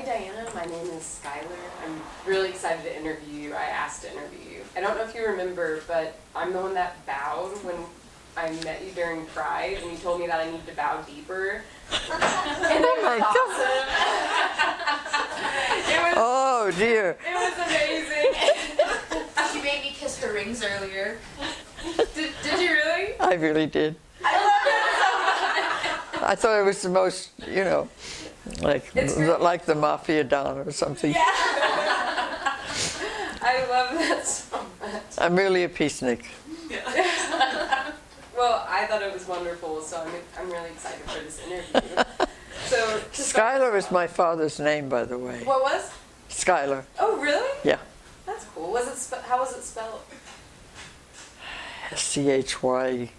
Diana. My name is Skylar. I'm really excited to interview you. I asked to interview you. I don't know if you remember, but I'm the one that bowed when I met you during Pride, and you told me that I needed to bow deeper. And it was awesome. Oh dear. It was amazing. She made me kiss her rings earlier. Did you really? I really did. I love it so much. I thought it was the most, you know, like the Mafia Don or something. Yeah. I love that so much. I'm really a peacenik. Well, I thought it was wonderful, so I'm really excited for this interview. So Skylar is my father's name, by the way. What was? Skylar. Oh, really? Yeah. That's cool. How was it spelled? SCHY,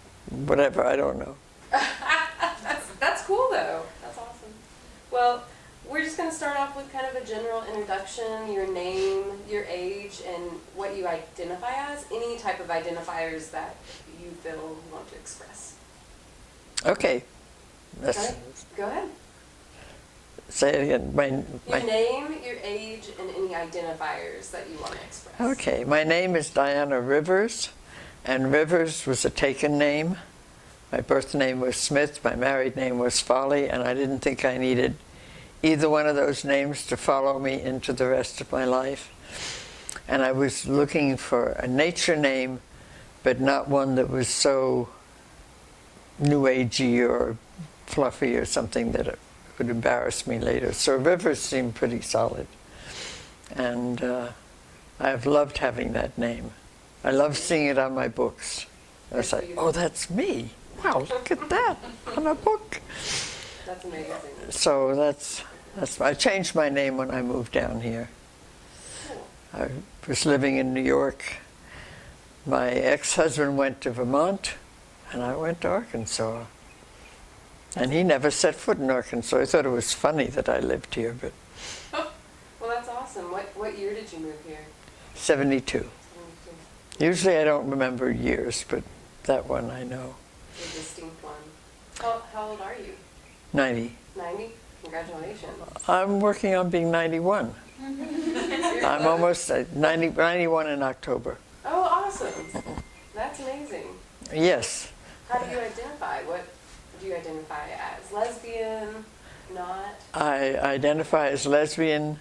whatever, I don't know. That's cool though. That's awesome. Well, we're just going to start off with kind of a general introduction, your name, your age, and what you identify as. Any type of identifiers that you feel you want to express. Okay. Okay. Go ahead. Say it again. Your name, your age, and any identifiers that you want to express. Okay. My name is Diana Rivers, and Rivers was a taken name. My birth name was Smith, my married name was Folly, and I didn't think I needed either one of those names to follow me into the rest of my life. And I was looking for a nature name, but not one that was so new agey or fluffy or something that it would embarrass me later. So Rivers seemed pretty solid. And I've loved having that name. I love seeing it on my books. I was like, oh, that's me. Wow, look at that on a book. That's amazing. So that's I changed my name when I moved down here. I was living in New York. My ex-husband went to Vermont, and I went to Arkansas. And he never set foot in Arkansas. I thought it was funny that I lived here, but... Oh, well, that's awesome. What year did you move here? 72. 72. Usually I don't remember years, but that one I know. A distinct one. How old are you? 90. 90? Congratulations. I'm working on being 91. I'm almost 91 in October. Oh, awesome. That's amazing. Yes. How do you identify? What do you identify as? Lesbian? Not? I identify as lesbian,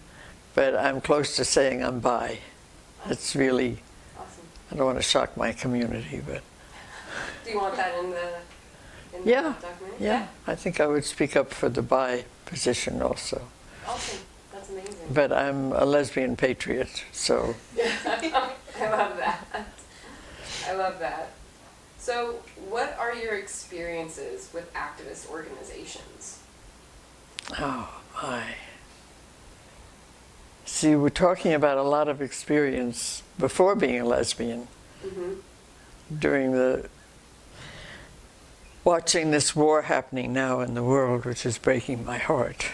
but I'm close to saying I'm bi. It's really, Awesome. I don't want to shock my community, but... Do you want that in the Yeah, document? yeah. I think I would speak up for the bi position also. Awesome. That's amazing. But I'm a lesbian patriot, so... I love that. I love that. So, what are your experiences with activist organizations? Oh, my. See, we're talking about a lot of experience before being a lesbian. Mm-hmm. During watching this war happening now in the world, which is breaking my heart,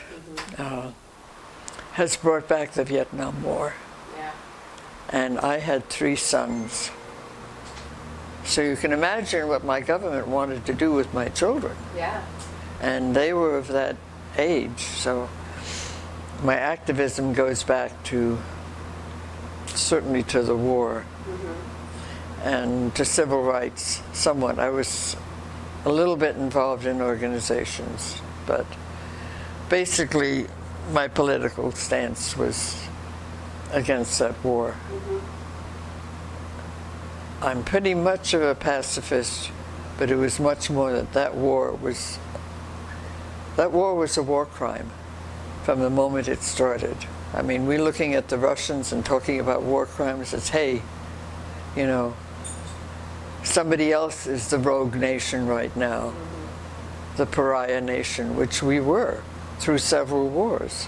has brought back the Vietnam War. Yeah. And I had 3 sons. So you can imagine what my government wanted to do with my children. Yeah. And they were of that age, so my activism goes back to, certainly to the war. And to civil rights, somewhat. I was a little bit involved in organizations, but basically my political stance was against that war. I'm pretty much of a pacifist, but it was much more that war was a war crime from the moment it started. I mean, we're looking at the Russians and talking about war crimes as, hey, you know, somebody else is the rogue nation right now, the pariah nation, which we were through several wars.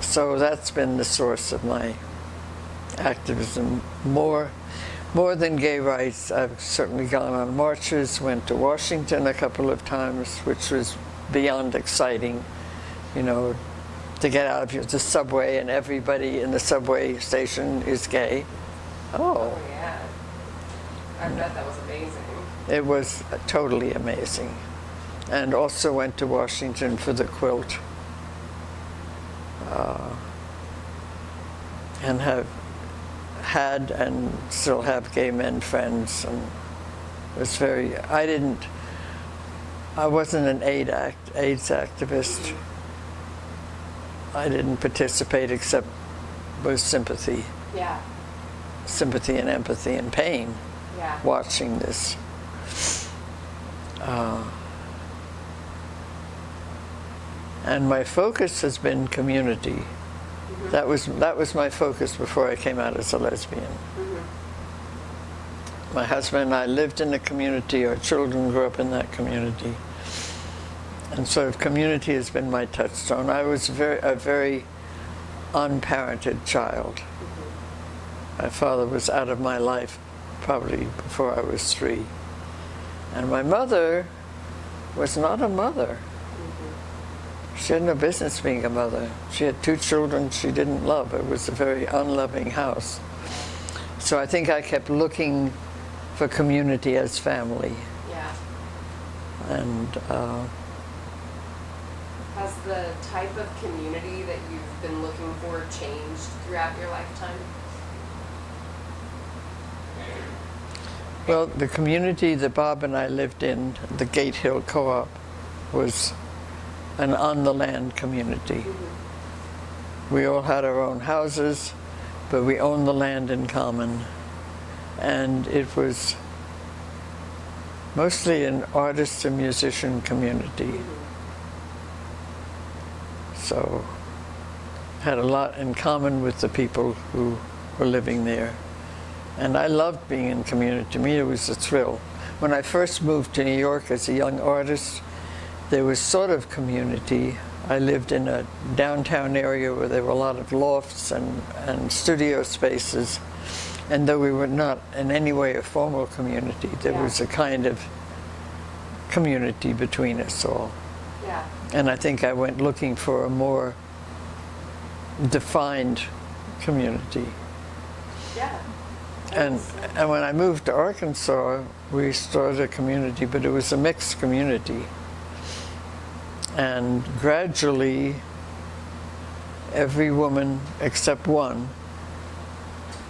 So that's been the source of my activism. More than gay rights, I've certainly gone on marches, went to Washington a couple of times, which was beyond exciting, you know, to get out of the subway and everybody in the subway station is gay. Oh yeah. I bet that was amazing. It was totally amazing. And also went to Washington for the quilt. and have had and still have gay men friends, and it was very, I wasn't an AIDS activist. I didn't participate except with sympathy. Yeah. Sympathy and empathy and pain. Yeah. Watching this. And my focus has been community. That was my focus before I came out as a lesbian. My husband and I lived in the community. Our children grew up in that community. And sort of community has been my touchstone. I was a very unparented child. My father was out of my life probably before I was 3. And my mother was not a mother. She had no business being a mother. She had 2 children she didn't love. It was a very unloving house. So I think I kept looking for community as family. Yeah. And has the type of community that you've been looking for changed throughout your lifetime? well, the community that Bob and I lived in, the Gate Hill Co-op, was an on-the-land community. We all had our own houses, but we owned the land in common. And it was mostly an artist and musician community. So had a lot in common with the people who were living there. And I loved being in community. To me, it was a thrill. When I first moved to New York as a young artist, there was sort of community. I lived in a downtown area where there were a lot of lofts and studio spaces. And though we were not in any way a formal community, there was a kind of community between us all. Yeah. And I think I went looking for a more defined community. Yeah. And when I moved to Arkansas, we started a community, but it was a mixed community. And gradually, every woman except one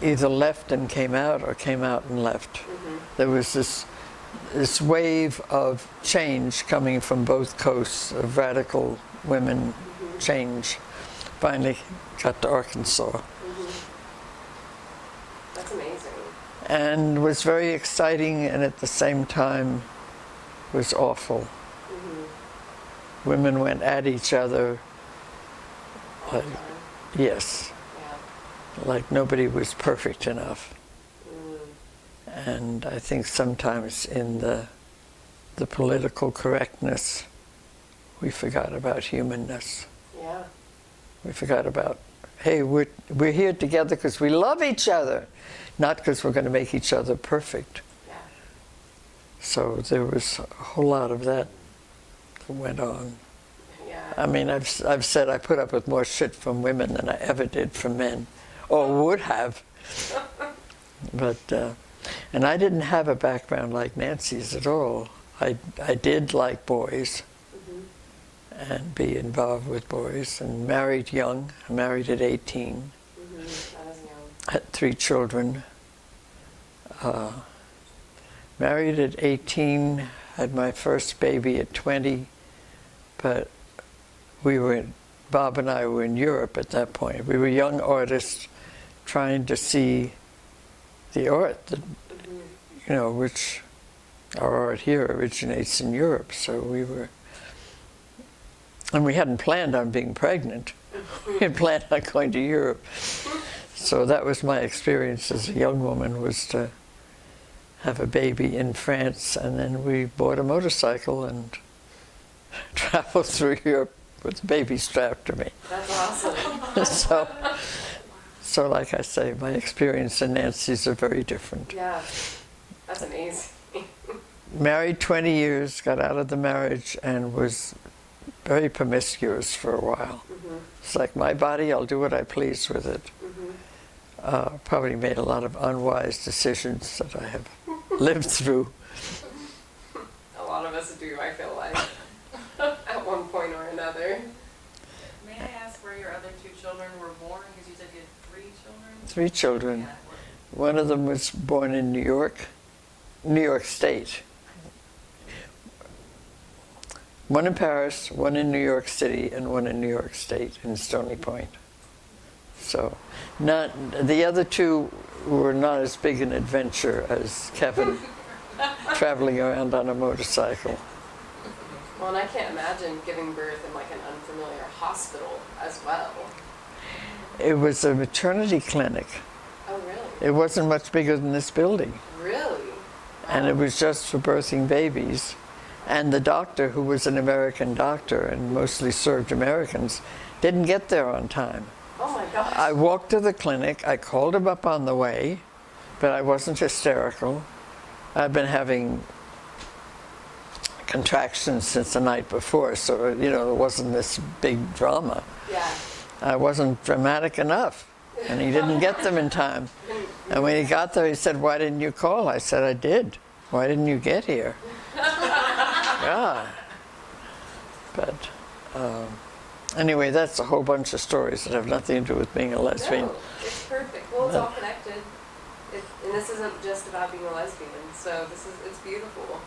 either left and came out or came out and left. There was this wave of change coming from both coasts, of radical women change. Finally got to Arkansas. That's amazing. And was very exciting, and at the same time was awful. Women went at each other. All the time. Yes. Yeah. Like nobody was perfect enough. And I think sometimes in the political correctness, we forgot about humanness. Yeah. We forgot about, hey, we're here together because we love each other, not because we're going to make each other perfect. Yeah. So there was a whole lot of that went on. Yeah. I mean, I've said I put up with more shit from women than I ever did from men, or would have. But and I didn't have a background like Nancy's at all. I did like boys and be involved with boys, and married young. I married at 18. That was young. Had 3 children. Married at 18, had my first baby at 20, but Bob and I were in Europe at that point. We were young artists trying to see the art that, which our art here originates in Europe. So we were, and we hadn't planned on being pregnant. We had planned on going to Europe. So that was my experience as a young woman, was to have a baby in France, and then we bought a motorcycle and traveled through Europe with the baby strapped to me. That's awesome. So like I say, my experience and Nancy's are very different. Yeah. That's amazing. Married 20 years, got out of the marriage, and was very promiscuous for a while. It's like, my body, I'll do what I please with it. Probably made a lot of unwise decisions that I have lived through. A lot of us do, I feel like, at one point or another. May I ask where where your other two children were born? Because you said you had 3 children? 3 children. Yeah. One of them was born in New York State. One in Paris, one in New York City, and one in New York State in Stony Point. So, the other 2 were not as big an adventure as Kevin traveling around on a motorcycle. Well, and I can't imagine giving birth in like an unfamiliar hospital as well. It was a maternity clinic. Oh, really? It wasn't much bigger than this building. Really? And it was just for birthing babies. And the doctor, who was an American doctor and mostly served Americans, didn't get there on time. Oh my gosh. I walked to the clinic, I called him up on the way, but I wasn't hysterical. I'd been having contractions since the night before, so, you know, it wasn't this big drama. Yeah. I wasn't dramatic enough, and he didn't get them in time. And when he got there, he said, "Why didn't you call?" I said, "I did. Why didn't you get here?" Yeah. But anyway, that's a whole bunch of stories that have nothing to do with being a lesbian. No, it's perfect. Well, it's all connected. And this isn't just about being a lesbian, so it's beautiful.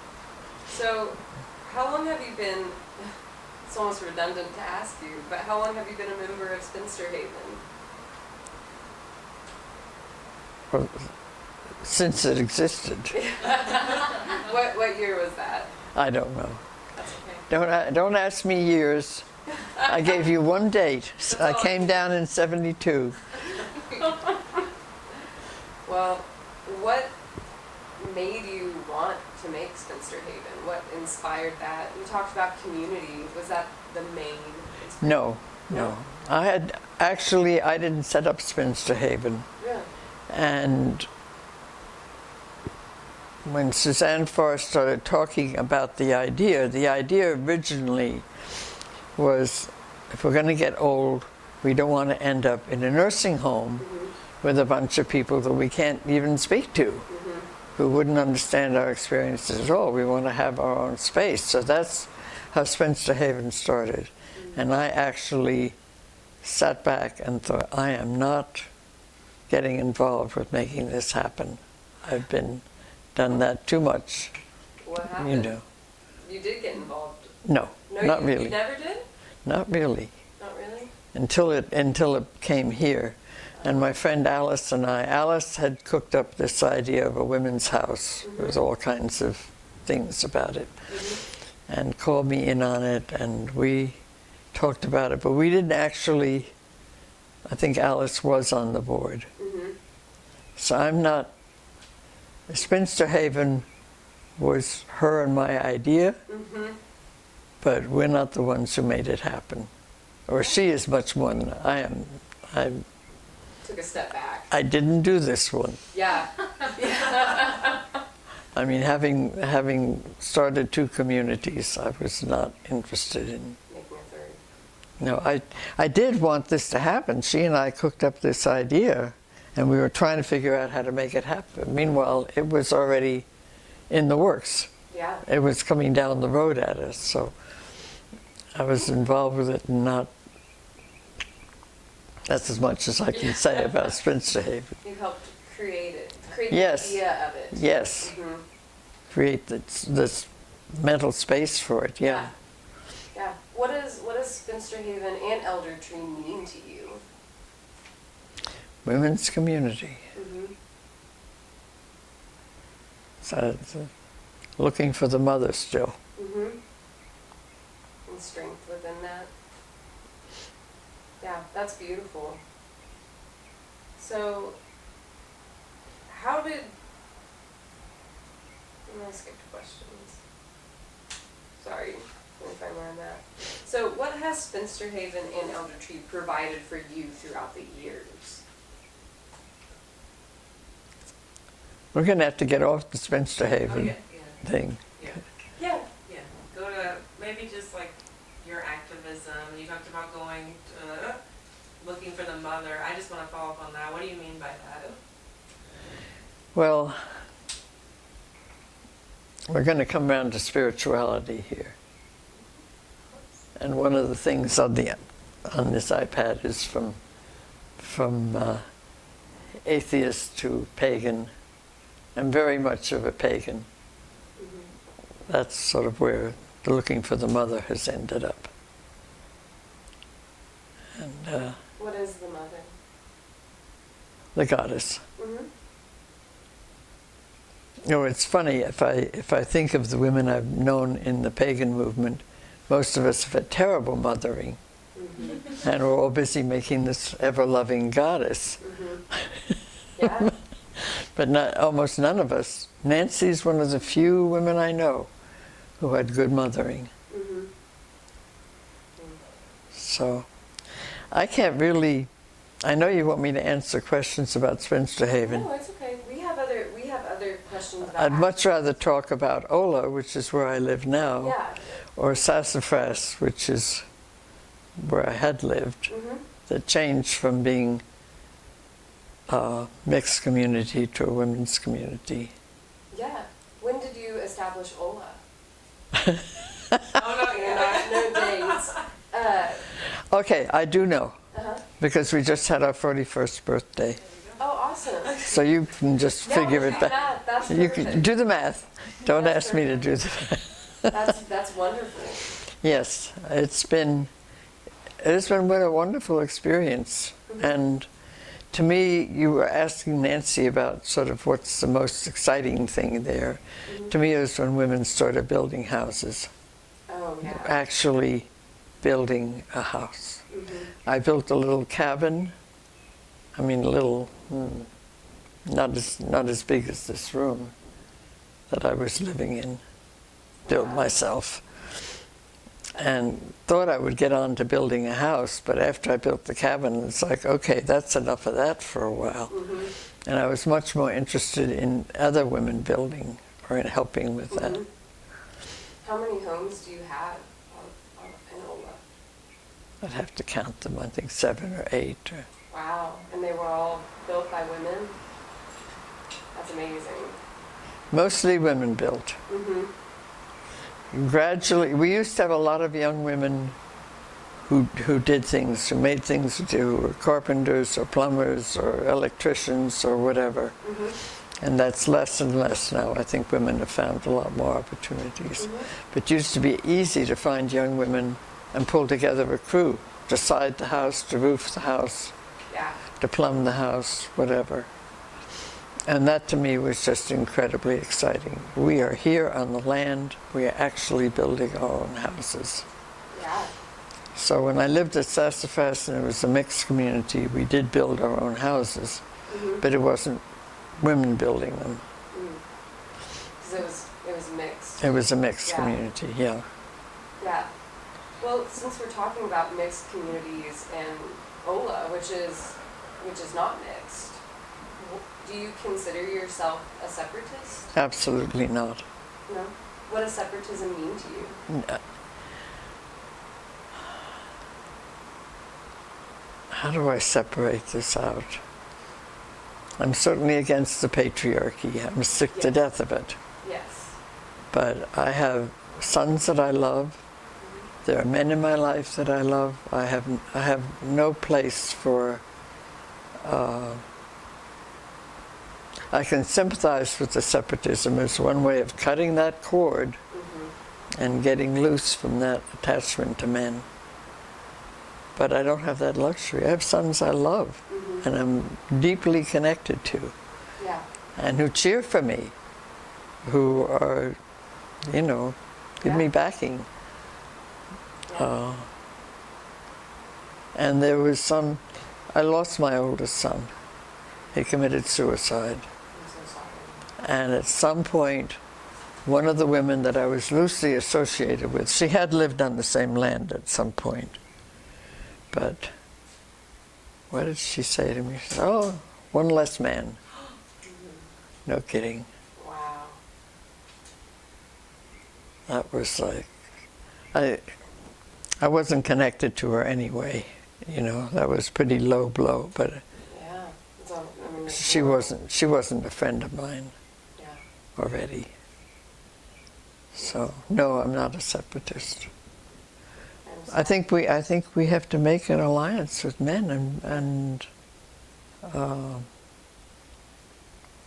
So, how long have you been, it's almost redundant to ask you, but how long have you been a member of Spinster Haven? Well, since it existed. What year was that? I don't know. That's okay. Don't ask me years. I gave you one date. I came down in 72. Well, what made you want to make Spinster Haven? What inspired that? You talked about community. Was that the main inspiration? No. I didn't set up Spinster Haven. Really? And when Suzanne Forrest started talking about the idea originally was, if we're going to get old, we don't want to end up in a nursing home with a bunch of people that we can't even speak to, who wouldn't understand our experiences at all. We want to have our own space. So that's how Spinster Haven started. And I actually sat back and thought, I am not getting involved with making this happen. I've done that too much. What happened? You know. You did get involved. No, not really. You never did? Not really. Not really? Until it came here. And my friend Alice and Alice had cooked up this idea of a women's house with all kinds of things about it, and called me in on it, and we talked about it, but we didn't actually, I think Alice was on the board. So I'm not, Spinster Haven was her and my idea, but we're not the ones who made it happen. Or she is much more than I am. I Took a step back. I didn't do this one. Yeah. I mean, having started 2 communities, I was not interested in. Making a third. No, I did want this to happen. She and I cooked up this idea, and we were trying to figure out how to make it happen. Meanwhile, it was already in the works. Yeah. It was coming down the road at us, so I was involved with it, and not. That's as much as I can say about Spinster Haven. You helped create it. Create Yes. the idea of it. Yes. Create this mental space for it, yeah. Yeah. What does Spinster Haven and Elder Tree mean to you? Women's community. So it's, looking for the mother still. And strength within that. Yeah, that's beautiful. So, how did... I'm going to skip questions. Sorry, let me find where I'm at. So, what has Spinster Haven and Elder Tree provided for you throughout the years? We're going to have to get off the Spinster Haven thing. Yeah. Yeah, go to maybe just like your activism. You talked about going to looking for the mother. I just want to follow up on that. What do you mean by that? Well, we're going to come around to spirituality here. And one of the things on on this iPad is from atheist to pagan. I'm very much of a pagan. That's sort of where the looking for the mother has ended up. And What is the mother? the goddess. Mm-hmm. You know, it's funny, if I think of the women I've known in the pagan movement, most of us have had terrible mothering. Mm-hmm. And we're all busy making this ever-loving goddess. Mm-hmm. Yeah. But almost none of us. Nancy's one of the few women I know who had good mothering. Mm-hmm. So I can't really, I know you want me to answer questions about Spinster Haven. No, it's okay. We have other questions about I'd much rather talk about Ola, which is where I live now, Yeah. or Sassafras, which is where I had lived, Mm-hmm. that changed from being a mixed community to a women's community. Yeah. When did you establish Ola? Oh, no, yeah. No dates. Okay, I do know, Uh-huh. because we just had our 41st birthday. Oh, awesome. So you can just figure it out. That's You perfect. can do the math. Don't That's ask me to do the math. That's wonderful. Yes, it's been what a wonderful experience. Mm-hmm. And to me, you were asking Nancy about sort of what's the most exciting thing there. Mm-hmm. To me, it was when women started building houses, Oh, yeah. actually building a house. Mm-hmm. I built a little cabin. I mean, little, not as big as this room that I was living in, built myself. And thought I would get on to building a house, but after I built the cabin, it's like, okay, that's enough of that for a while. Mm-hmm. And I was much more interested in other women building or in helping with that. Mhm. How many homes do you have in Ola? I'd have to count them, I think 7 or 8. Wow. And they were all built by women? That's amazing. Mostly women built. Mm-hmm. Gradually, we used to have a lot of young women who did things, who made things to do, or carpenters or plumbers or electricians or whatever. Mm-hmm. And that's less and less now. I think women have found a lot more opportunities. Mm-hmm. But it used to be easy to find young women and pull together a crew to side the house, to roof the house, Yeah. to plumb the house, whatever. And that to me was just incredibly exciting. We are here on the land. We are actually building our own houses. Yeah. So when I lived at Sassafras and it was a mixed community, we did build our own houses, Mm-hmm. but it wasn't women building them. Because it was mixed. It was a mixed Yeah. community, yeah. Yeah. Well, since we're talking about mixed communities and Ola, which is not mixed, do you consider yourself a separatist? Absolutely not. No. What does separatism mean to you? How do I separate this out? I'm certainly against the patriarchy. I'm sick to Yes. death of it. Yes. But I have sons that I love. There are men in my life that I love. I have no place for. I can sympathize with the separatism as one way of cutting that cord Mm-hmm. and getting loose from that attachment to men. But I don't have that luxury. I have sons I love Mm-hmm. and I'm deeply connected to, Yeah. and who cheer for me, who are, give Yeah. me backing. Yeah. And there was I lost my oldest son. He committed suicide. I'm so sorry. And at some point, one of the women that I was loosely associated with, she had lived on the same land at some point. But what did she say to me? She said, "Oh, one less man." No kidding. Wow. That was like, I wasn't connected to her anyway. That was pretty low blow, but Yeah. It's she wasn't a friend of mine Yeah. already. So, no, I'm not a separatist. I'm I think we have to make an alliance with men, and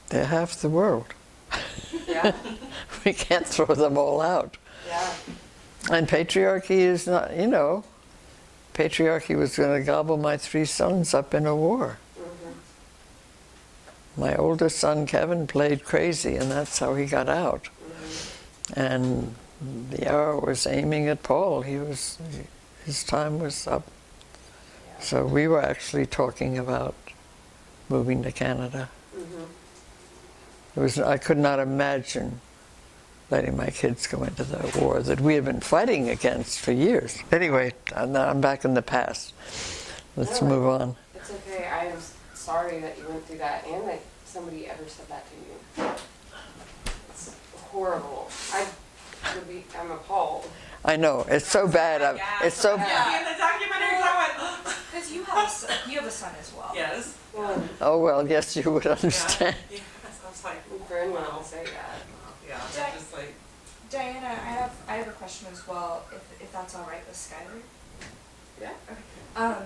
they're half the world. Yeah. We can't throw them all out. Yeah. And patriarchy is not, patriarchy was going to gobble my 3 sons up in a war. My oldest son, Kevin, played crazy, and that's how he got out. And the arrow was aiming at Paul. His time was up. Yeah. So we were actually talking about moving to Canada. I could not imagine letting my kids go into that war that we have been fighting against for years. Anyway, I'm back in the past. Let's move on. It's okay. I am sorry that you went through that and that somebody ever said that to you. It's horrible. I'm appalled. I know, it's so bad. It's so Yeah, in the documentary, I went, Because you have a son as well. yes. Oh well, yes, you would understand. Yeah. I was like, For anyone to say that. yeah, they're just like, Diana, I have a question as well, if that's all right with Skylar. Yeah. Okay.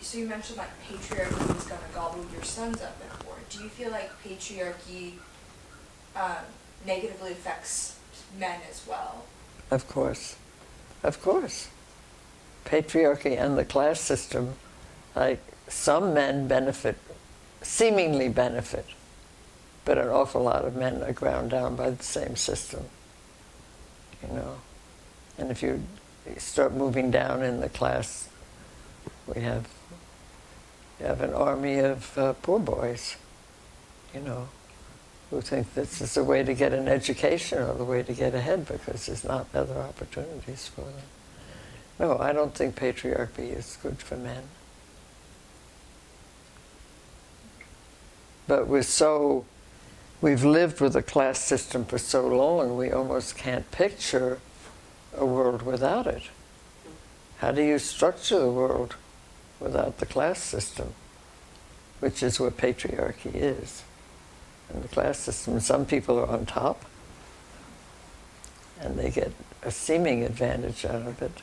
So you mentioned like patriarchy is gonna gobble your sons up in a war. Do you feel like patriarchy negatively affects men as well? Of course. Patriarchy and the class system, like some men seemingly benefit, but an awful lot of men are ground down by the same system, And if you start moving down in the class, you have an army of poor boys, who think this is the way to get an education or the way to get ahead because there's not other opportunities for them. No, I don't think patriarchy is good for men. But we've lived with a class system for so long, we almost can't picture a world without it. How do you structure the world without the class system, which is what patriarchy is? In the class system, some people are on top, and they get a seeming advantage out of it.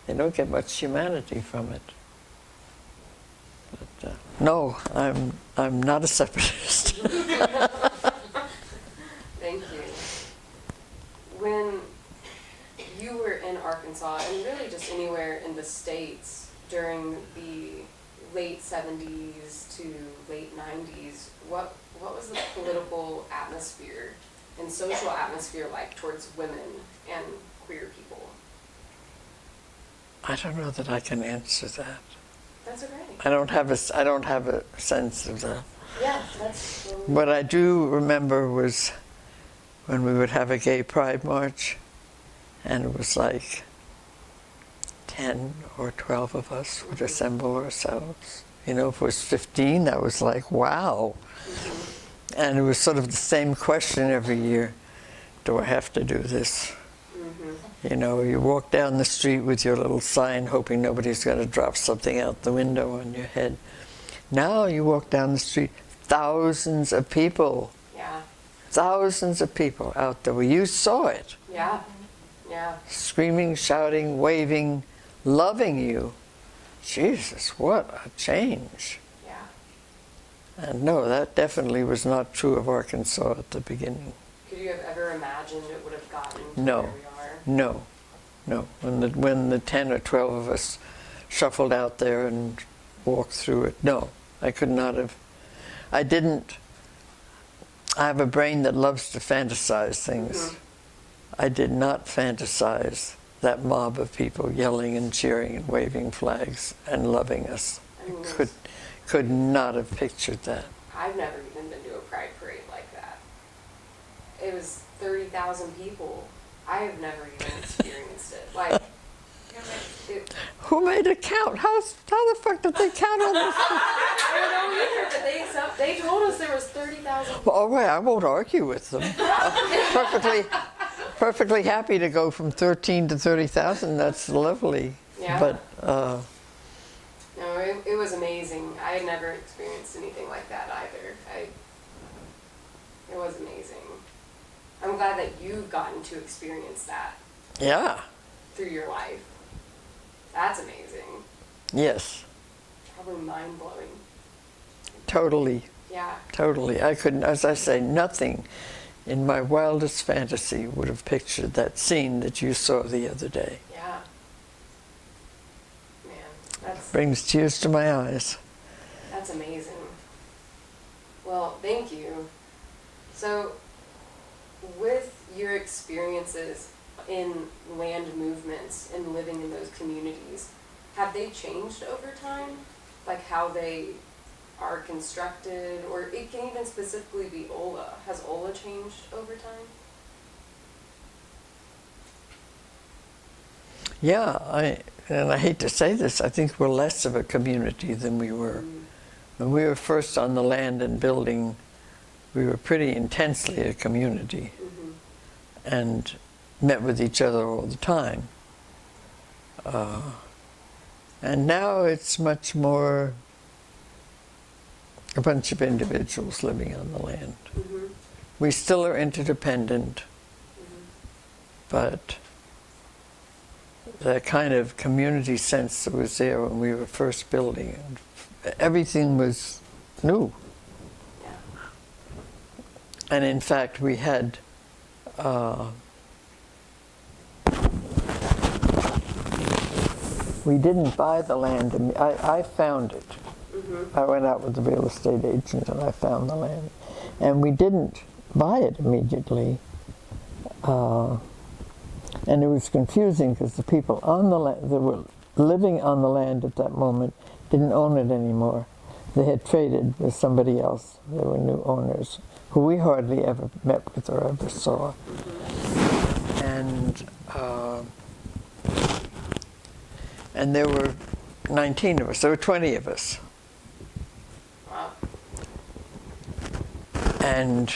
They don't get much humanity from it. But, no, I'm not a separatist. Thank you. When you were in Arkansas, and really just anywhere in the States during the late 70s to late 90s, what was the political atmosphere and social atmosphere like towards women and queer people? I don't know that I can answer that. That's okay. I don't have a sense of that. Yeah, that's... What I do remember was when we would have a gay pride march, and it was like 10 or 12 of us would assemble ourselves. If it was 15, that was like, wow. And it was sort of the same question every year. Do I have to do this? You walk down the street with your little sign hoping nobody's going to drop something out the window on your head. Now you walk down the street, thousands of people. Yeah. Thousands of people out there. Well, you saw it. Yeah. Yeah. Screaming, shouting, waving, loving you. Jesus, what a change. Yeah. And no, that definitely was not true of Arkansas at the beginning. Could you have ever imagined it would have gotten to No. where we are? No. When the 10 or 12 of us shuffled out there and walked through it, no, I could not have. I have a brain that loves to fantasize things. I did not fantasize that mob of people yelling and cheering and waving flags and loving us. I could not have pictured that. I've never even been to a pride parade like that. It was 30,000 people. I have never even experienced it. Like, who made it count? How the fuck did they count all this? I don't know either, but they told us there was 30,000. Well, all right, I won't argue with them. Perfectly happy to go from 13 to 30,000. That's lovely. Yeah. But no, it was amazing. I had never experienced anything like that either. It was amazing. I'm glad that you've gotten to experience that. yeah, through your life. That's amazing. Yes, Probably mind-blowing. totally, Yeah. totally. I couldn't, as I say, nothing in my wildest fantasy would have pictured that scene that you saw the other day. Yeah. Man, that's Brings tears to my eyes. amazing. Well, thank you. So, with your experiences in land movements and living in those communities, have they changed over time? Like how they are constructed, or it can even specifically be Ola. Has Ola changed over time? Yeah, I hate to say this, I think we're less of a community than we were. When we were first on the land and building, we were pretty intensely a community and met with each other all the time. And now it's much more a bunch of individuals living on the land. We still are interdependent, but the kind of community sense that was there when we were first building, everything was new. Yeah. And in fact, we had we didn't buy the land. I found it. I went out with the real estate agent and I found the land. And we didn't buy it immediately. And it was confusing because the people on the land, that were living on the land at that moment, didn't own it anymore. They had traded with somebody else. They were new owners who we hardly ever met with or ever saw. And there were 19 of us. There were 20 of us. Wow. And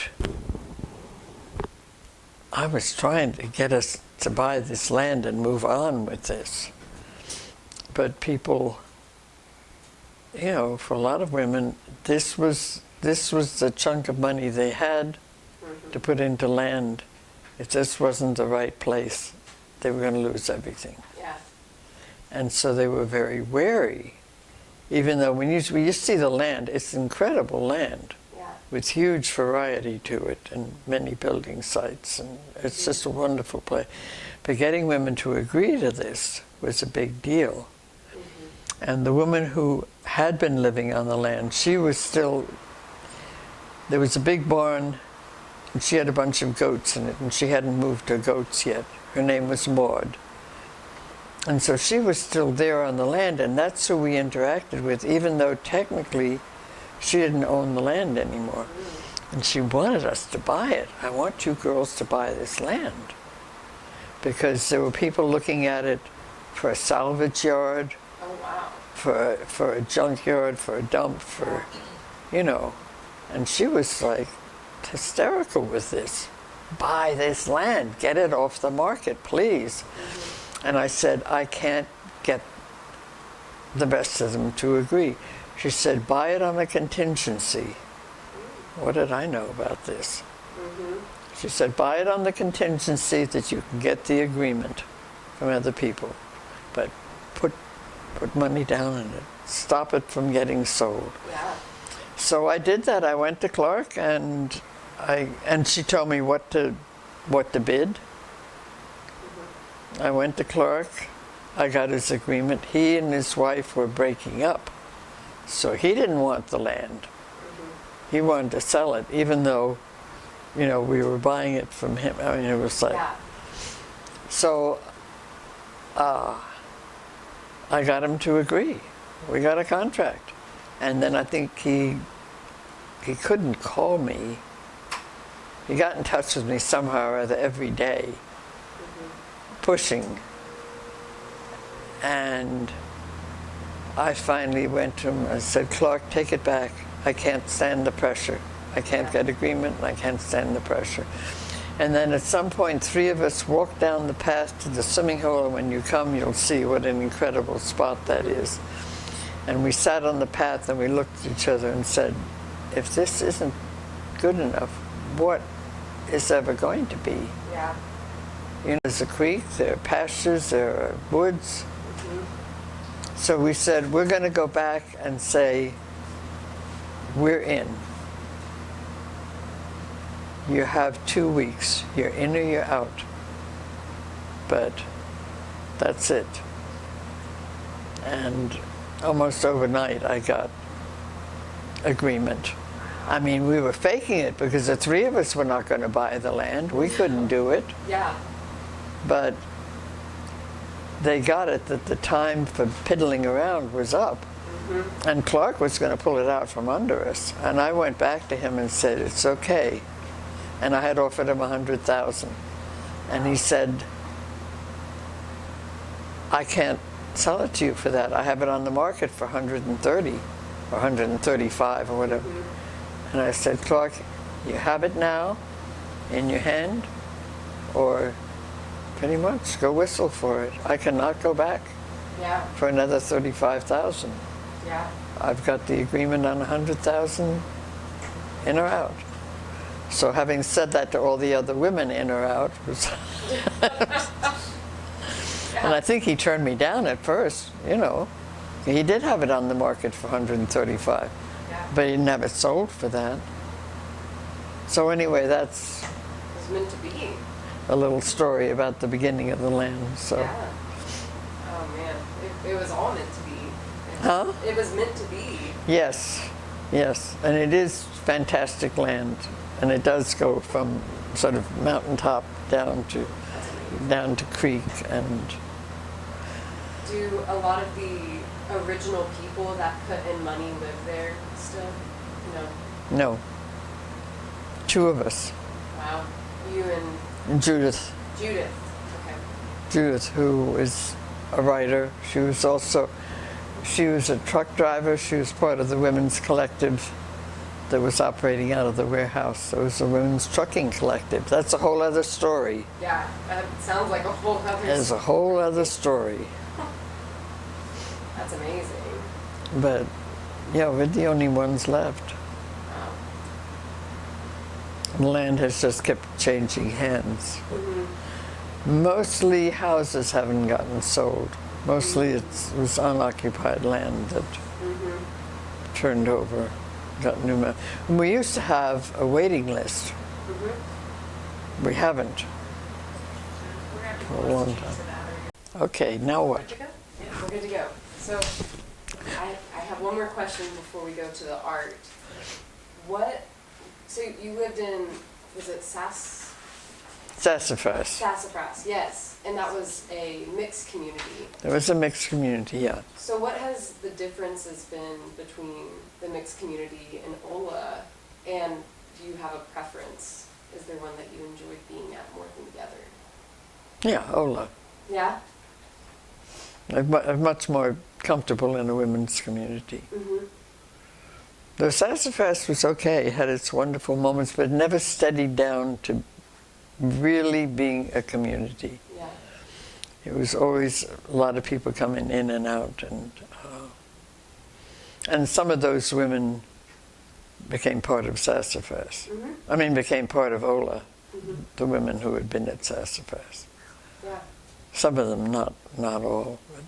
I was trying to get us to buy this land and move on with this. But people, you know, for a lot of women, this was the chunk of money they had to put into land. If this wasn't the right place, they were going to lose everything. Yeah. And so they were very wary. Even though when you see the land, it's incredible land. With huge variety to it and many building sites, and it's just a wonderful place. But getting women to agree to this was a big deal. And the woman who had been living on the land, she was still, there was a big barn, and she had a bunch of goats in it, and she hadn't moved her goats yet. Her name was Maud. And so she was still there on the land, and that's who we interacted with, even though technically she didn't own the land anymore. And she wanted us to buy it. I want you girls to buy this land. Because there were people looking at it for a salvage yard, Oh, wow. for a junkyard, for a dump, for, you know. And she was like hysterical with this. Buy this land, get it off the market, please. And I said, I can't get the rest of them to agree. She said, buy it on a contingency. What did I know about this? She said, buy it on the contingency that you can get the agreement from other people, but put money down in it. Stop it from getting sold. Yeah. So I did that. I went to Clark, and she told me what to bid. I went to Clark. I got his agreement. He and his wife were breaking up. So he didn't want the land. He wanted to sell it, even though, you know, we were buying it from him. I mean, it was like... Yeah. So I got him to agree. We got a contract. And then I think he couldn't call me. He got in touch with me somehow or other every day, pushing. And I finally went to him and said, Clark, take it back. I can't stand the pressure. I can't get agreement, and I can't stand the pressure. And then at some point, 3 of us walked down the path to the swimming hole, and when you come, you'll see what an incredible spot that is. And we sat on the path and we looked at each other and said, if this isn't good enough, what is ever going to be? Yeah. You know, there's a creek, there are pastures, there are woods. So we said, we're going to go back and say, we're in. You have 2 weeks. You're in or you're out. But that's it. And almost overnight, I got agreement. I mean, we were faking it because the three of us were not going to buy the land. We couldn't do it. Yeah. But they got it that the time for piddling around was up. And Clark was going to pull it out from under us. And I went back to him and said, it's okay. And I had offered him $100,000. And he said, I can't sell it to you for that. I have it on the market for 130 or 135 or whatever. And I said, Clark, you have it now in your hand, or pretty much go whistle for it. I cannot go back Yeah. for another 35,000. Yeah. I've got the agreement on 100,000 in or out. So having said that to all the other women in or out was and I think he turned me down at first, you know. He did have it on the market for 135, Yeah. but he didn't have it sold for that. So anyway, that's It was meant to be. a little story about the beginning of the land. So. Yeah. Oh man, it was all meant to be. Huh? It was meant to be. Yes, yes, and it is fantastic land, and it does go from sort of mountaintop down to creek. And Do a lot of the original people that put in money live there still? No. no, 2 of us, Wow. You and Judith, Okay. who is a writer. She was a truck driver. She was part of the women's collective that was operating out of the warehouse. It was a women's trucking collective. That's a whole other story. Yeah, that sounds like a whole other. There's a whole other story. That's amazing. But yeah, we're the only ones left. Wow. The land has just kept changing hands. Mm-hmm. Mostly houses haven't gotten sold. Mostly it was unoccupied land that turned over, got new. And we used to have a waiting list. We haven't for a long time. Okay, now what? Good to go? Yeah, we're good to go. So I have one more question before we go to the art. So you lived in, was it Sassafras. Sassafras, yes. And that was a mixed community. It was a mixed community, yeah. So what has the differences been between the mixed community and Ola? And do you have a preference? Is there one that you enjoyed being at more than the other? Yeah, Ola. Yeah? I'm much more comfortable in a women's community. Mm-hmm. The Sassafras was okay, it had its wonderful moments, but it never steadied down to really being a community. Yeah. It was always a lot of people coming in and out, and some of those women became part of Sassafras. Mm-hmm. I mean, became part of Ola, Mm-hmm. the women who had been at Sassafras. Yeah. Some of them, not all. But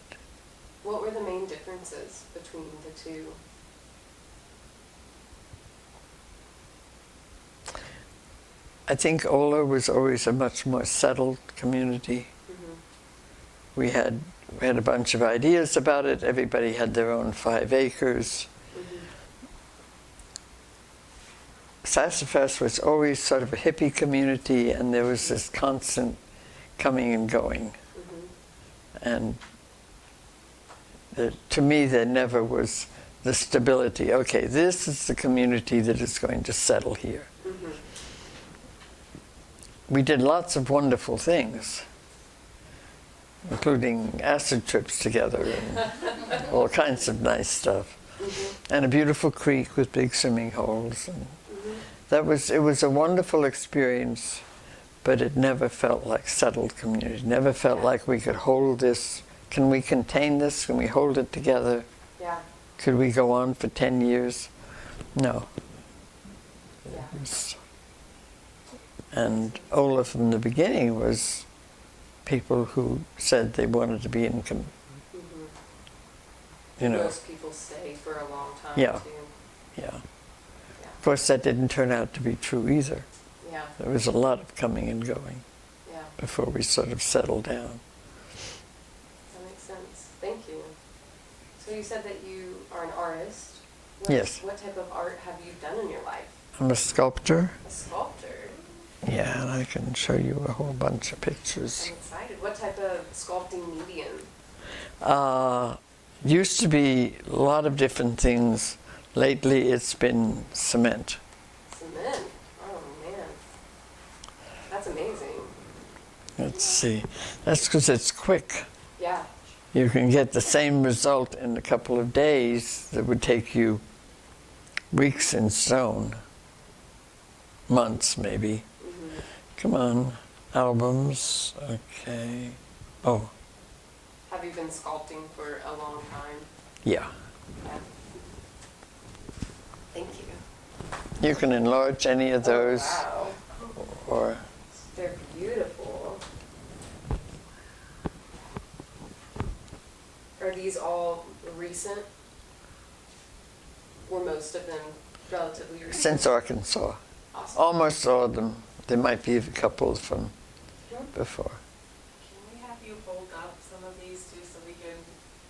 What were the main differences between the two? I think Ola was always a much more settled community. Mm-hmm. We had a bunch of ideas about it. Everybody had their own 5 acres. Mm-hmm. Sassafras was always sort of a hippie community, and there was this constant coming and going. Mm-hmm. And to me, there never was the stability. Okay, this is the community that is going to settle here. Mm-hmm. We did lots of wonderful things, including acid trips together and all kinds of nice stuff. Mm-hmm. And a beautiful creek with big swimming holes. And Mm-hmm. it was a wonderful experience, but it never felt like settled community. It never felt like we could hold this. Can we contain this? Can we hold it together? Yeah. Could we go on for 10 years? No. Yeah. And Ola from the beginning was people who said they wanted to be in, you know, Most people stay for a long time Yeah. too. yeah. Yeah. Of course, that didn't turn out to be true either. Yeah, There was a lot of coming and going yeah, before we sort of settled down. that makes sense. Thank you. So you said that you are an artist. What, Yes. What type of art have you done in your life? I'm a sculptor. A sculptor. Yeah, and I can show you a whole bunch of pictures. I'm excited. What type of sculpting medium? Used to be a lot of different things. Lately, it's been cement. Cement. Oh man, that's amazing. Let's see. That's because it's quick. Yeah. You can get the same result in a couple of days that would take you weeks in stone. Months, maybe. Mm-hmm. Come on. Albums. Okay. Oh, Have you been sculpting for a long time? yeah. Yeah. Thank you. You can enlarge any of those, Oh, wow. or They're beautiful. Are these all recent? Were most of them relatively recent? since Arkansas. Awesome. Almost all of them. There might be a couple from Hmm? before. Can we have you hold up some of these too so we can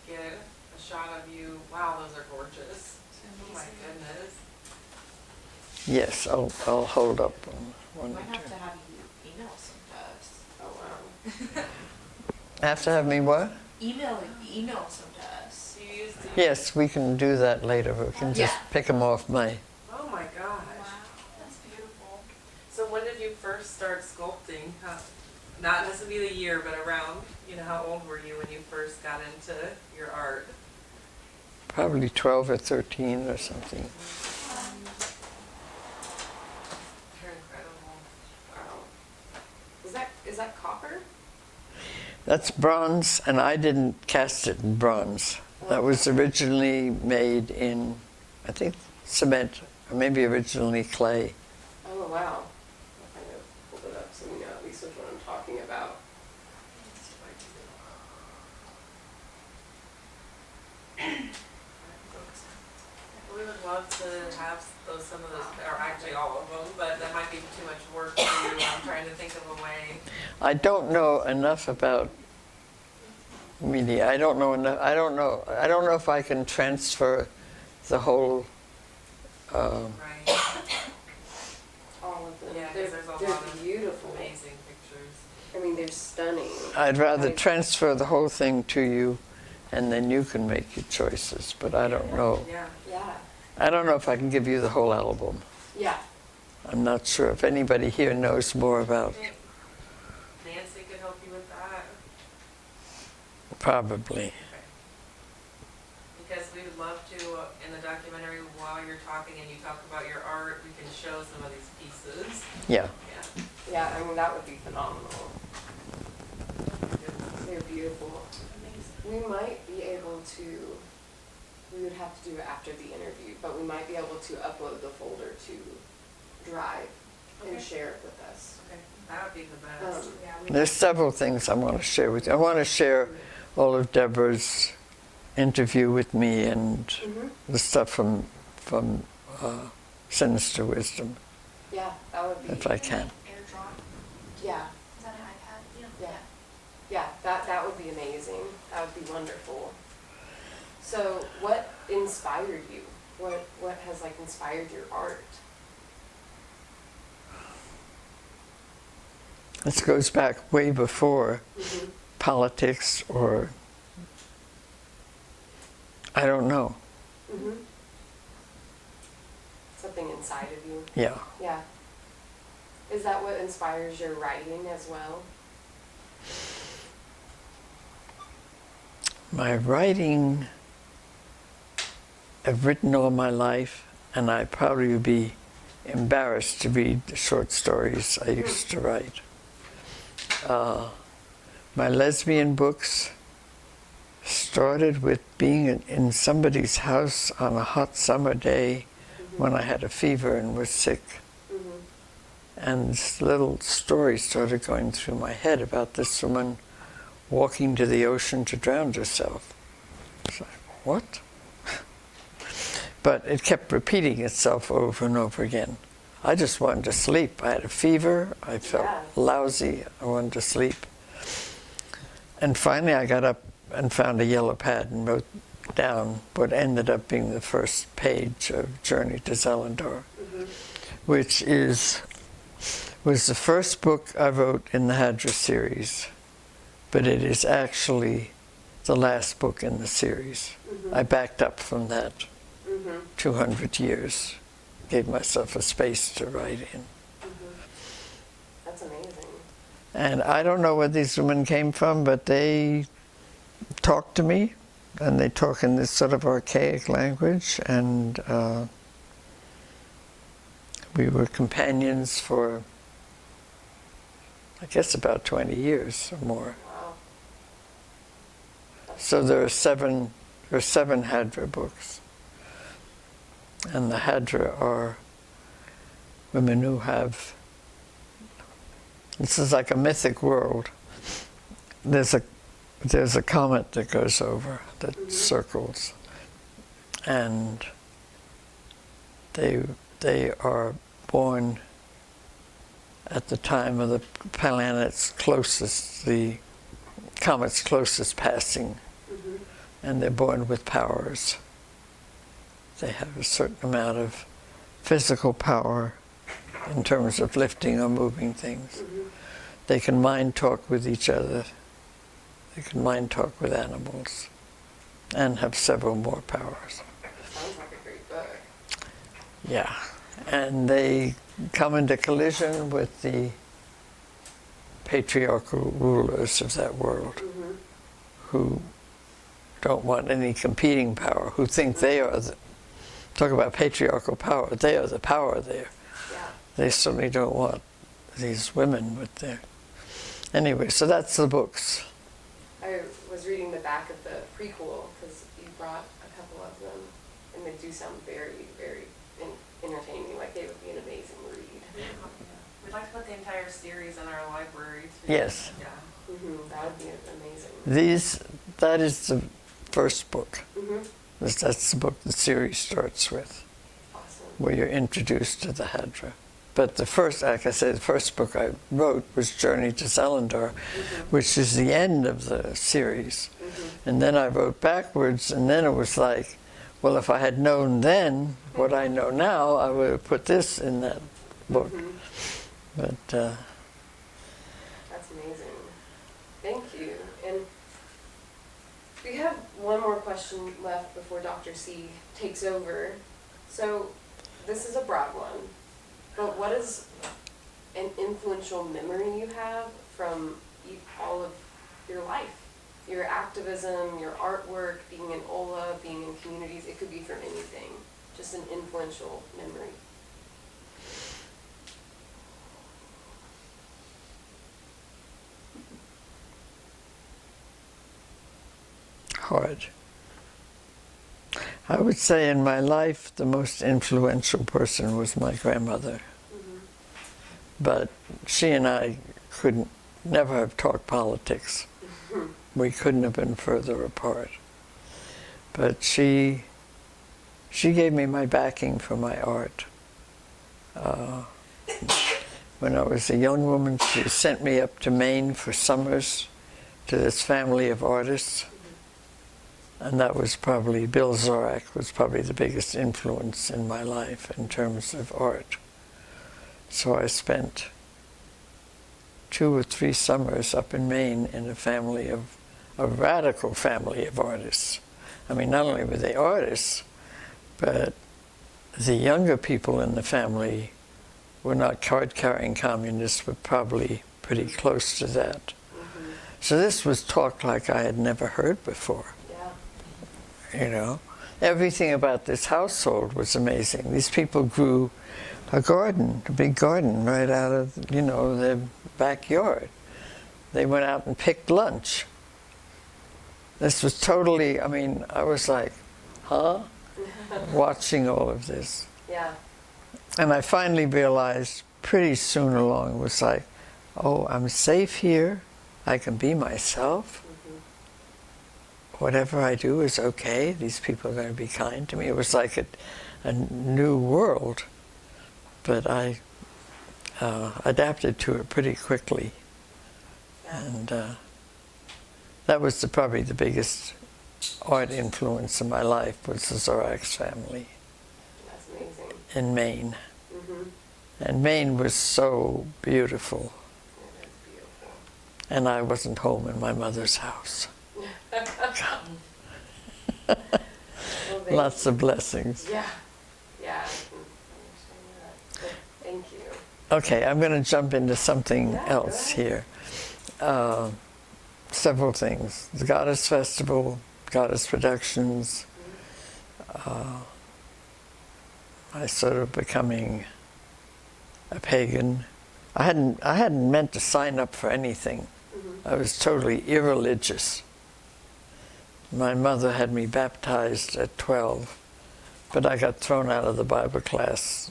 get a shot of you? Wow, those are gorgeous. Oh my goodness. Yes, I'll hold up one Might or have two. to have you email some to us. Oh, wow. Have to have me what? Email some to us. Do you use the? Yes, we can do that later. We can just Yeah. pick them off my. Oh my gosh. That's beautiful. So when did you first start sculpting? Not necessarily the year, but around, you know, how old were you when you first got into your art? Probably 12 or 13 or something. You're incredible. Wow. Is that copper? That's bronze, and I didn't cast it in bronze. That was originally made in, I think, cement, or maybe originally clay. Oh, wow. I'll kind of hold it up so we know at least which one I'm talking about. We would love to have some of those, or actually all of them, but that might be too much work for you. I'm trying to think of a way. I don't know enough about media. I don't know enough. I don't know if I can transfer the whole. Right. All of them. Yeah, 'cause they're, there's a they're lot of beautiful. Amazing pictures. I mean, they're stunning. I'd rather Like- transfer the whole thing to you, and then you can make your choices. But I don't know. Yeah. Yeah. I don't know if I can give you the whole album. Yeah. I'm not sure if anybody here knows more about. Nancy could help you with that. Probably. Because we would love to, in the documentary, while you're talking and you talk about your art, we can show some of these pieces. Yeah. Yeah. Yeah, I mean, that would be phenomenal. They're beautiful. We might be able to, we would have to do it after the interview, but we might be able to upload the folder to Drive and Okay. share it with us. Okay, that would be the best. Yeah, There's several things I want to share with you. I want to share all of Deborah's interview with me and Mm-hmm. the stuff from Sinister Wisdom, Yeah, that would be, if I can. AirDrop. yeah, Is that an iPad? yeah. Yeah, that would be amazing. That would be wonderful. So what inspired you? What has like inspired your art? This goes back way before Mm-hmm. politics or I don't know. Mm-hmm. Something inside of you. Yeah. Yeah. Is that what inspires your writing as well? My writing, I've written all my life, and I probably would be embarrassed to read the short stories I used to write. My lesbian books started with being in somebody's house on a hot summer day when I had a fever and was sick. Mm-hmm. And this little story started going through my head about this woman walking to the ocean to drown herself. It's like, what? But it kept repeating itself over and over again. I just wanted to sleep. I had a fever. I felt lousy. I wanted to sleep. And finally I got up and found a yellow pad and wrote down what ended up being the first page of Journey to Zelendar, which was the first book I wrote in the Hadra series, but it is actually the last book in the series. I backed up from that 200 years, gave myself a space to write in. That's amazing. And I don't know where these women came from, but they talked to me, and they talk in this sort of archaic language, and we were companions for, I guess, about 20 years or more. Wow. So there are seven Hadra books. And the Hadra are women who have, this is like a mythic world. There's a comet that goes over, that circles, and they are born at the time of the planet's closest, the comet's closest passing, and they're born with powers. They have a certain amount of physical power in terms of lifting or moving things. They can mind talk with each other. They can mind talk with animals, and have several more powers. Sounds like a great book. Yeah, and they come into collision with the patriarchal rulers of that world, who don't want any competing power, who think they are the, talk about patriarchal power, they are the power there. Yeah. They certainly don't want these women with their... Anyway, so that's the books. I was reading the back of the prequel because you brought a couple of them, and they do sound very, very entertaining. Like they would be an amazing read. We'd like to put the entire series in our library too. Yes. Yeah. That would be amazing. That is the first book. Mm-hmm. That's the book the series starts with, Awesome. where you're introduced to the Hadra. But the first, like I said, the first book I wrote was Journey to Zelendar, which is the end of the series. And then I wrote backwards, and then it was like, well, if I had known then what I know now, I would have put this in that book. But that's amazing. Thank you. And we have one more question left before Dr. C takes over. So this is a broad one, but what is an influential memory you have from all of your life? Your activism, your artwork, being in Ola, being in communities, it could be from anything. Just an influential memory. hard. I would say in my life the most influential person was my grandmother. But she and I could never have talked politics. We couldn't have been further apart. But she gave me my backing for my art. When I was a young woman, she sent me up to Maine for summers to this family of artists. And that was probably, Bill Zorak was probably the biggest influence in my life in terms of art. So I spent 2 or 3 summers up in Maine in a radical family of artists. I mean, not only were they artists, but the younger people in the family were not card-carrying communists, but probably pretty close to that. So this was talk like I had never heard before. You know, everything about this household was amazing. These people grew a garden, a big garden right out of, you know, their backyard. They went out and picked lunch. This was totally, I mean, I was like, huh? Watching all of this. Yeah. And I finally realized pretty soon along was like, oh, I'm safe here. I can be myself. Whatever I do is okay. These people are going to be kind to me. It was like a new world. But I adapted to it pretty quickly. And that was probably the biggest art influence in my life, was the Zorach's family. That's amazing. In Maine. And Maine was so beautiful. It is beautiful. And I wasn't home in my mother's house. Well, Lots of blessings. Yeah. Yeah, I can understand that. But thank you. Okay, I'm going to jump into something Yeah, else go ahead. here. Several things. The Goddess Festival, Goddess Productions. I sort of becoming a pagan. I hadn't meant to sign up for anything. I was totally irreligious. My mother had me baptized at 12, but I got thrown out of the Bible class.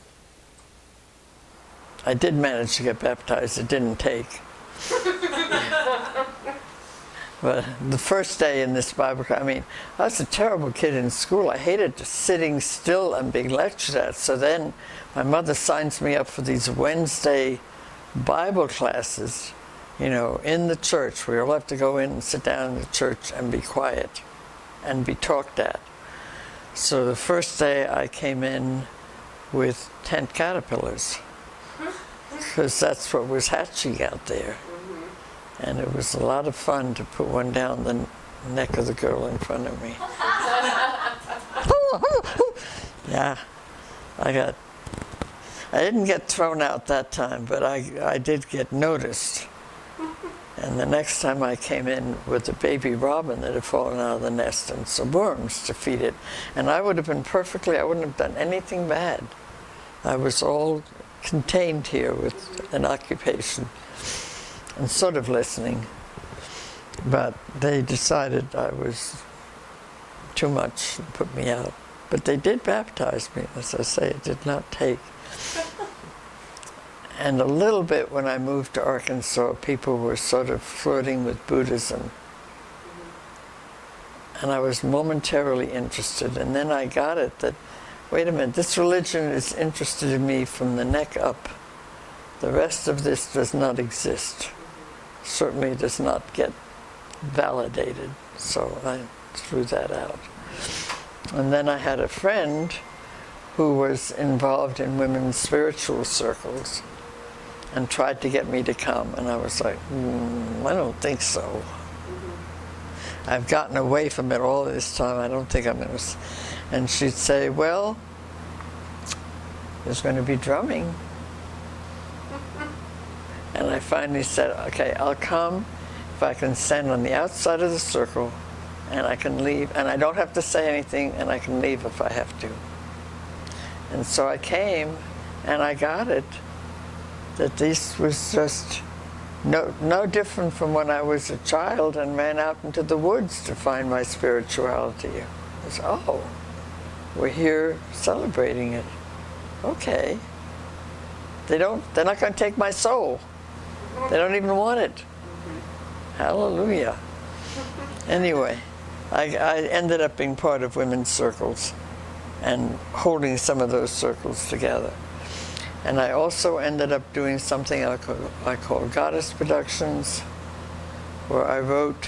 I did manage to get baptized. It didn't take. But the first day in this Bible class, I mean, I was a terrible kid in school. I hated just sitting still and being lectured at. So then my mother signs me up for these Wednesday Bible classes, you know, in the church. We all have to go in and sit down in the church and be quiet and be talked at. So the first day I came in with tent caterpillars, because that's what was hatching out there. And it was a lot of fun to put one down the neck of the girl in front of me. Yeah, I didn't get thrown out that time, but I did get noticed. And the next time I came in with a baby robin that had fallen out of the nest and some worms to feed it. And I would have been I wouldn't have done anything bad. I was all contained here with an occupation and sort of listening. But they decided I was too much and put me out. But they did baptize me. As I say, it did not take. And a little bit when I moved to Arkansas, people were sort of flirting with Buddhism. And I was momentarily interested. And then I got it that, wait a minute, this religion is interested in me from the neck up. The rest of this does not exist. Certainly does not get validated. So I threw that out. And then I had a friend who was involved in women's spiritual circles and tried to get me to come. And I was like, I don't think so. I've gotten away from it all this time. I don't think I'm going to. And she'd say, well, there's going to be drumming. And I finally said, okay, I'll come if I can stand on the outside of the circle and I can leave. And I don't have to say anything, and I can leave if I have to. And so I came, and I got it, that this was just no different from when I was a child and ran out into the woods to find my spirituality. It was, oh, we're here celebrating it. Okay. They're not going to take my soul. They don't even want it. Hallelujah. Anyway, I ended up being part of women's circles and holding some of those circles together. And I also ended up doing something I call Goddess Productions, where I wrote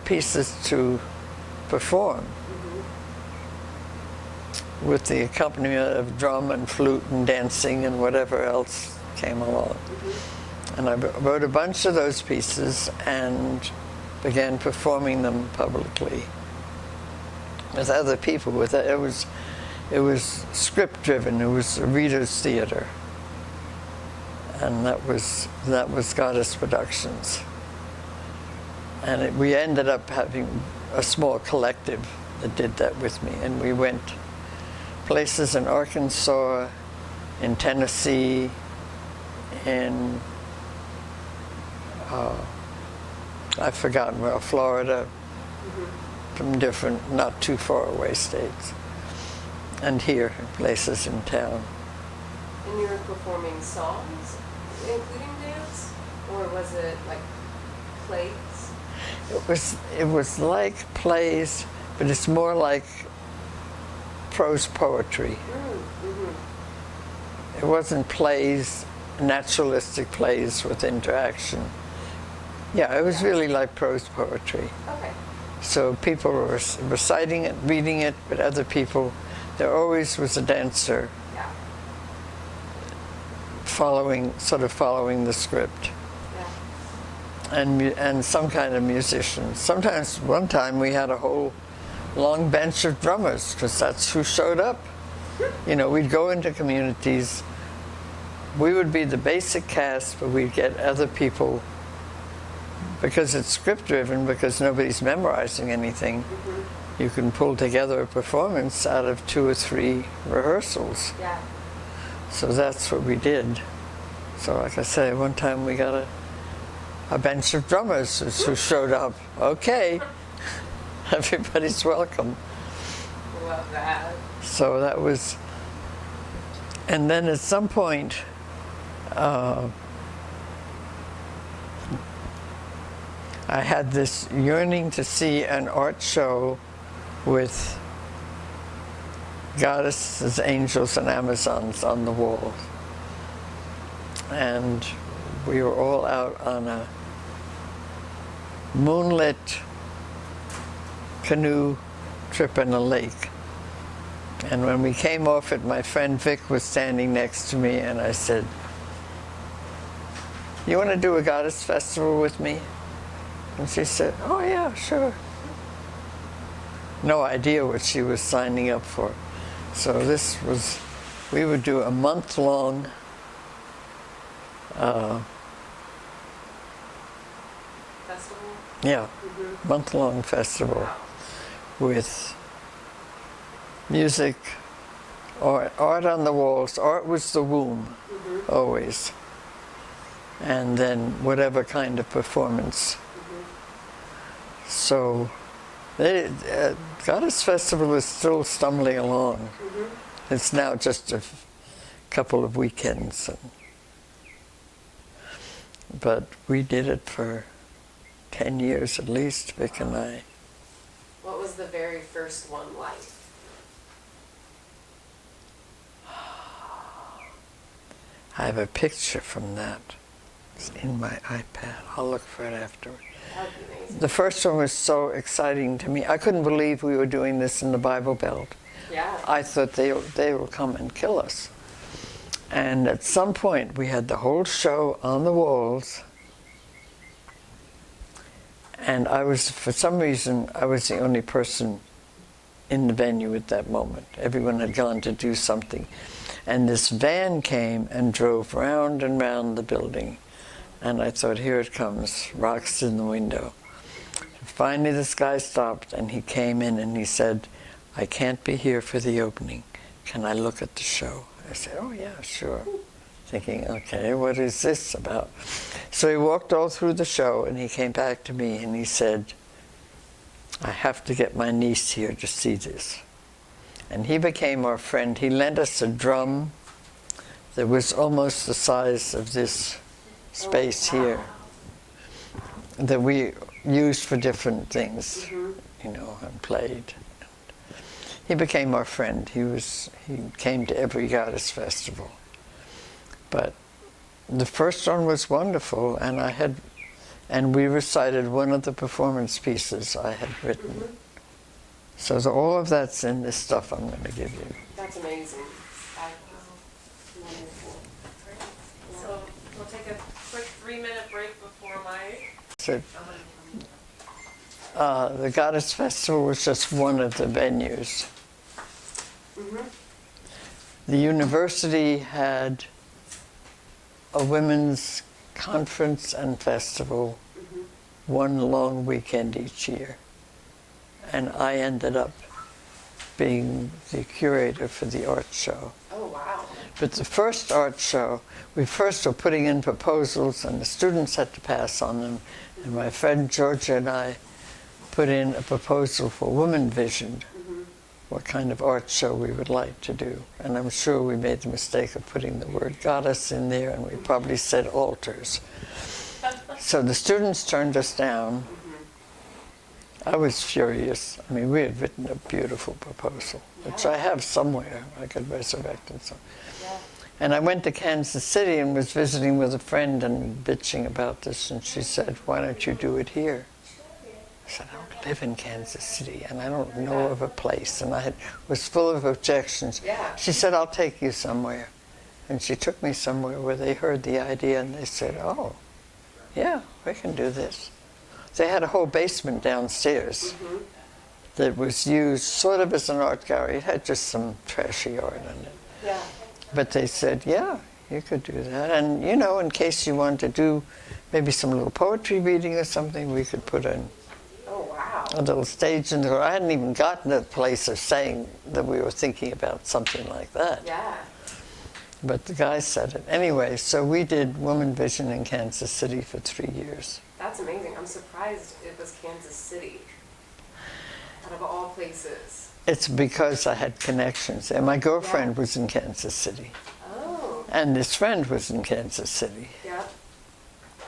pieces to perform with the accompaniment of drum and flute and dancing and whatever else came along. And I wrote a bunch of those pieces and began performing them publicly with other people. It was script driven. It was a reader's theater, and that was Goddess Productions. And we ended up having a small collective that did that with me, and we went places in Arkansas, in Tennessee, in I've forgotten where, Florida, from different, not too far away states. and here in places in town. And you were performing songs, including dance? Or was it like plays? It was like plays, but it's more like prose poetry. It wasn't plays, naturalistic plays with interaction. Yeah, it was really like prose poetry. Okay. So people were reciting it, reading it, but other people, there always was a dancer Yeah. sort of following the script. Yeah. And some kind of musician. Sometimes, one time we had a whole long bench of drummers, because that's who showed up. You know, we'd go into communities, we would be the basic cast, but we'd get other people, because it's script driven, because nobody's memorizing anything. You can pull together a performance out of 2 or 3 rehearsals. Yeah. So that's what we did. So like I say, one time we got a bench of drummers who showed up. Okay, everybody's welcome. Love that. So that was, and then at some point, I had this yearning to see an art show with goddesses, angels, and Amazons on the wall. And we were all out on a moonlit canoe trip in a lake. And when we came off it, my friend Vic was standing next to me, and I said, "You want to do a goddess festival with me?" And she said, "Oh yeah, sure." No idea what she was signing up for. So this was, we would do a month-long Festival? yeah, month-long festival Wow. with music, art on the walls. Art was the womb, always. And then whatever kind of performance. So, Goddess Festival is still stumbling along. It's now just a couple of weekends. But we did it for 10 years at least, Vic and I. What was the very first one like? I have a picture from that. It's in my iPad. I'll look for it afterward. That would be amazing. The first one was so exciting to me. I couldn't believe we were doing this in the Bible Belt. Yeah. I thought they will come and kill us. And at some point, we had the whole show on the walls. And I was, for some reason, I was the only person in the venue at that moment. Everyone had gone to do something. And this van came and drove round and round the building. And I thought, here it comes, rocks in the window. Finally, this guy stopped, and he came in and he said, "I can't be here for the opening. Can I look at the show?" I said, "Oh yeah, sure." Thinking, okay, what is this about? So he walked all through the show, and he came back to me and he said, "I have to get my niece here to see this." And he became our friend. He lent us a drum that was almost the size of this space here, that we used for different things, you know, and played. He became our friend. He came to every Goddess Festival. But the first one was wonderful, and we recited one of the performance pieces I had written. So all of that's in this stuff I'm going to give you. That's amazing. Wonderful. So we'll take a quick 3-minute break before my... So, the Goddess Festival was just one of the venues. The university had a women's conference and festival, one long weekend each year. And I ended up being the curator for the art show. Oh, wow. But the first art show, we first were putting in proposals, and the students had to pass on them. And my friend Georgia and I put in a proposal for Woman Vision. what kind of art show we would like to do. And I'm sure we made the mistake of putting the word goddess in there, and we probably said altars. So the students turned us down. I was furious. I mean, we had written a beautiful proposal, which I have somewhere. I could resurrect it. Yeah. And I went to Kansas City and was visiting with a friend and bitching about this, and she said, "Why don't you do it here?" I said, "I don't live in Kansas City, and I don't know of a place." And I was full of objections. Yeah. She said, "I'll take you somewhere." And she took me somewhere where they heard the idea, and they said, "Oh, yeah, we can do this." They had a whole basement downstairs that was used sort of as an art gallery. It had just some trashy art in it. Yeah. But they said, "Yeah, you could do that. And, you know, in case you want to do maybe some little poetry reading or something, we could put in Oh, wow. a little stage in there." I hadn't even gotten to the place of saying that we were thinking about something like that. Yeah. But the guy said it. Anyway, so we did Woman Vision in Kansas City for 3 years. That's amazing. I'm surprised it was Kansas City. Out of all places. It's because I had connections. And my girlfriend was in Kansas City. Oh. And his friend was in Kansas City. Yeah.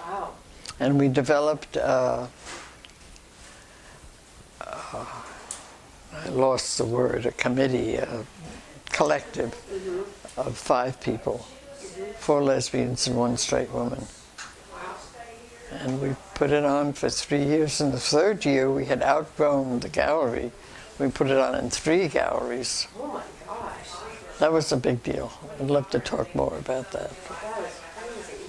Wow. And we developed, I lost the word, a committee, a collective of 5 people, 4 lesbians and 1 straight woman. Wow. And we put it on for 3 years. In the 3rd year, we had outgrown the gallery. We put it on in 3 galleries. Oh my gosh. That was a big deal. I'd love to talk more about that. That is crazy.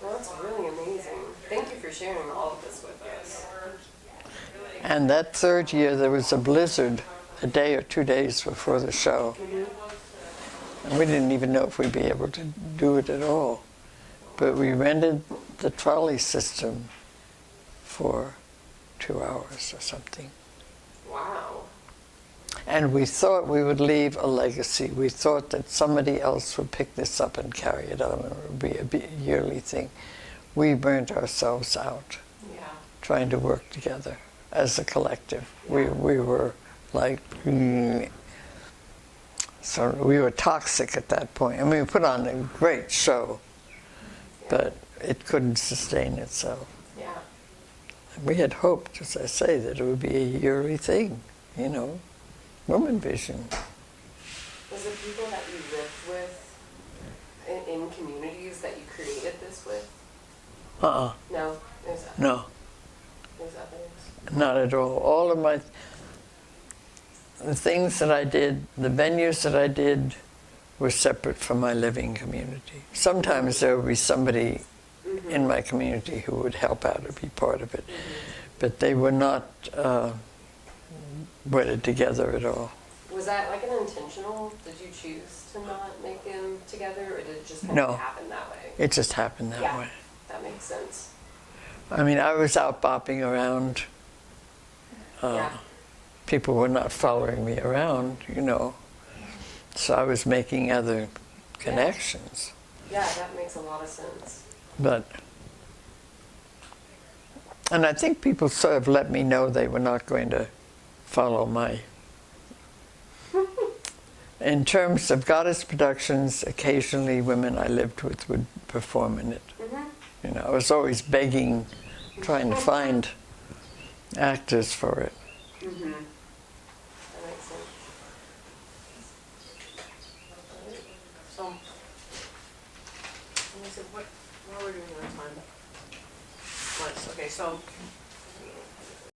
Well, that's really amazing. Thank you for sharing all of this with us. And that 3rd year, there was a blizzard a day or 2 days before the show. And we didn't even know if we'd be able to do it at all. But we rented the trolley system for 2 hours or something. Wow. And we thought we would leave a legacy. We thought that somebody else would pick this up and carry it on, and it would be a yearly thing. We burnt ourselves out Yeah. trying to work together as a collective. We were like, so we were toxic at that point. I mean, we put on a great show, but it couldn't sustain itself. Yeah. We had hoped, as I say, that it would be a yearly thing, you know, Woman Vision. Was the people that you lived with in communities that you created this with? Uh-uh, No. no, There's others. not at all. All of the things that I did, the venues that I did, were separate from my living community. Sometimes there would be somebody in my community who would help out or be part of it, but they were not wedded together at all. Was that like an intentional? Did you choose to not make them together, or did it just kind No. of happen that way? It just happened that Yeah. way. That makes sense. I mean, I was out bopping around. Yeah. People were not following me around, you know. So I was making other connections. Yeah, that makes a lot of sense. But, and I think people sort of let me know they were not going to follow my. In terms of goddess productions, occasionally women I lived with would perform in it. You know, I was always begging, trying to find actors for it. That makes sense. So, let me see, what are we doing on time? Nice. Okay, so